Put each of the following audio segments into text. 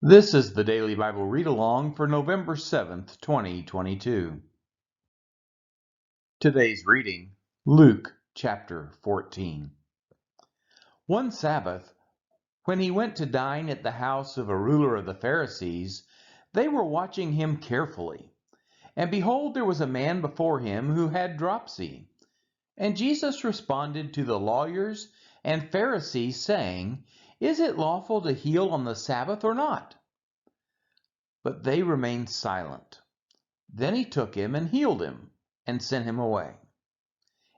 This is the Daily Bible Read Along for November 7th, 2022. Today's reading, Luke chapter 14. One Sabbath, when he went to dine at the house of a ruler of the Pharisees, they were watching him carefully. And behold, there was a man before him who had dropsy. And Jesus responded to the lawyers and Pharisees, saying, "Is it lawful to heal on the Sabbath or not?" But they remained silent. Then he took him and healed him, and sent him away.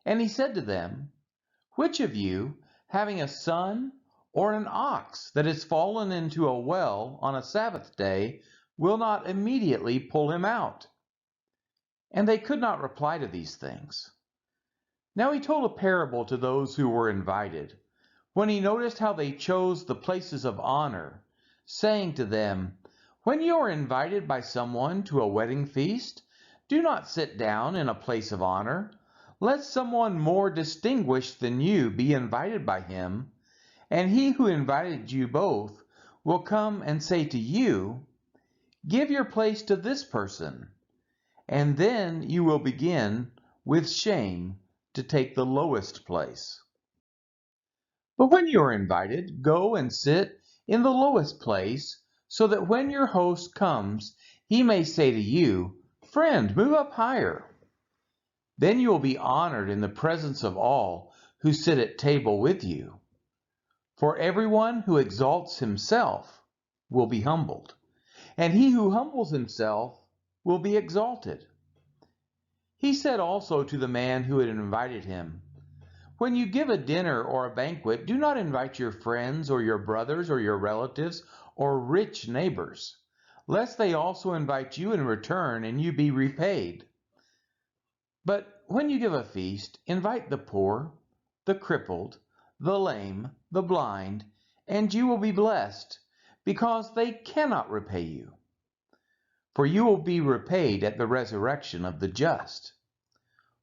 And he said to them, "Which of you, having a son or an ox that has fallen into a well on a Sabbath day, will not immediately pull him out?" And they could not reply to these things. Now he told a parable to those who were invited, when he noticed how they chose the places of honor, saying to them, "When you are invited by someone to a wedding feast, do not sit down in a place of honor, lest someone more distinguished than you be invited by him, and he who invited you both will come and say to you, 'Give your place to this person,' and then you will begin with shame to take the lowest place. But when you are invited, go and sit in the lowest place, so that when your host comes, he may say to you, 'Friend, move up higher.' Then you will be honored in the presence of all who sit at table with you. For everyone who exalts himself will be humbled, and he who humbles himself will be exalted." He said also to the man who had invited him, "When you give a dinner or a banquet, do not invite your friends or your brothers or your relatives or rich neighbors, lest they also invite you in return and you be repaid. But when you give a feast, invite the poor, the crippled, the lame, the blind, and you will be blessed, because they cannot repay you. For you will be repaid at the resurrection of the just."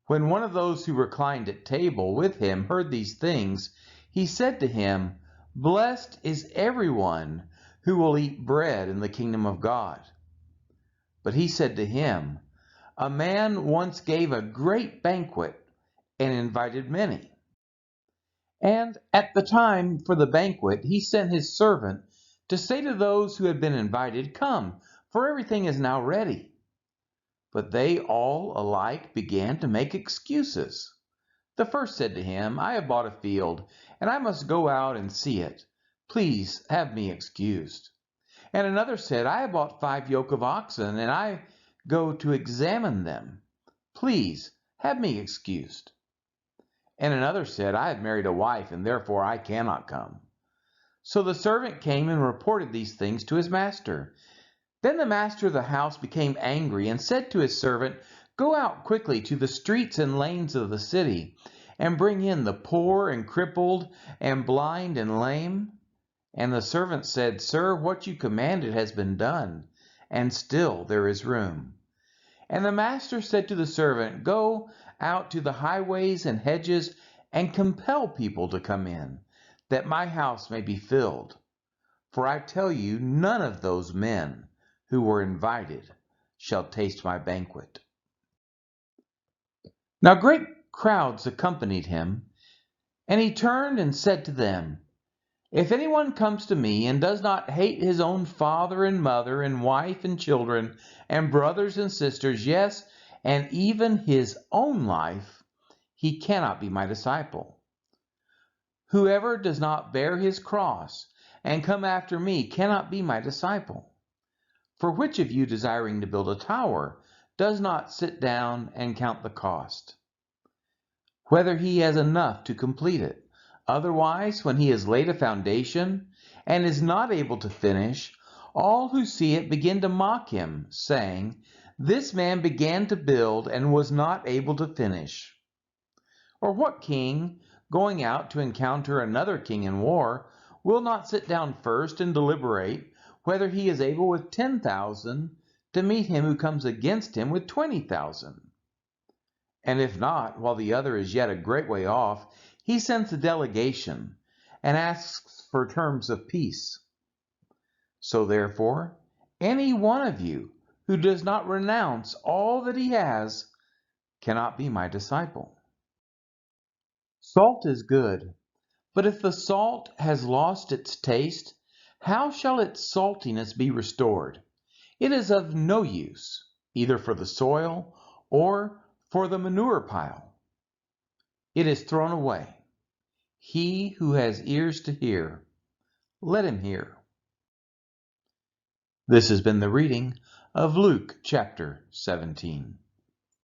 When one of those who reclined at table with him heard these things, he said to him, "Blessed is everyone who will eat bread in the kingdom of God." But he said to him, "A man once gave a great banquet and invited many. And at the time for the banquet, he sent his servant to say to those who had been invited, 'Come, for everything is now ready.' But they all alike began to make excuses. The first said to him, 'I have bought a field, and I must go out and see it. Please have me excused.' And another said, 'I have bought 5 yoke of oxen, and I go to examine them. Please have me excused.' And another said, 'I have married a wife, and therefore I cannot come.' So the servant came and reported these things to his master. Then the master of the house became angry and said to his servant, 'Go out quickly to the streets and lanes of the city, and bring in the poor and crippled and blind and lame.' And the servant said, 'Sir, what you commanded has been done, and still there is room.' And the master said to the servant, 'Go out to the highways and hedges and compel people to come in, that my house may be filled. For I tell you, none of those men who were invited shall taste my banquet.' Now great crowds accompanied him, and he turned and said to them, 'If anyone comes to me and does not hate his own father and mother and wife and children and brothers and sisters, yes, and even his own life, he cannot be my disciple. Whoever does not bear his cross and come after me cannot be my disciple. For which of you, desiring to build a tower, does not sit down and count the cost, whether he has enough to complete it? Otherwise, when he has laid a foundation and is not able to finish, all who see it begin to mock him, saying, 'This man began to build and was not able to finish.' Or what king, going out to encounter another king in war, will not sit down first and deliberate whether he is able with 10,000 to meet him who comes against him with 20,000? And if not, while the other is yet a great way off, he sends a delegation and asks for terms of peace. So therefore, any one of you who does not renounce all that he has cannot be my disciple. Salt is good, but if the salt has lost its taste, how shall its saltiness be restored? It is of no use, either for the soil or for the manure pile. It is thrown away. He who has ears to hear, let him hear. This has been the reading of Luke chapter 17.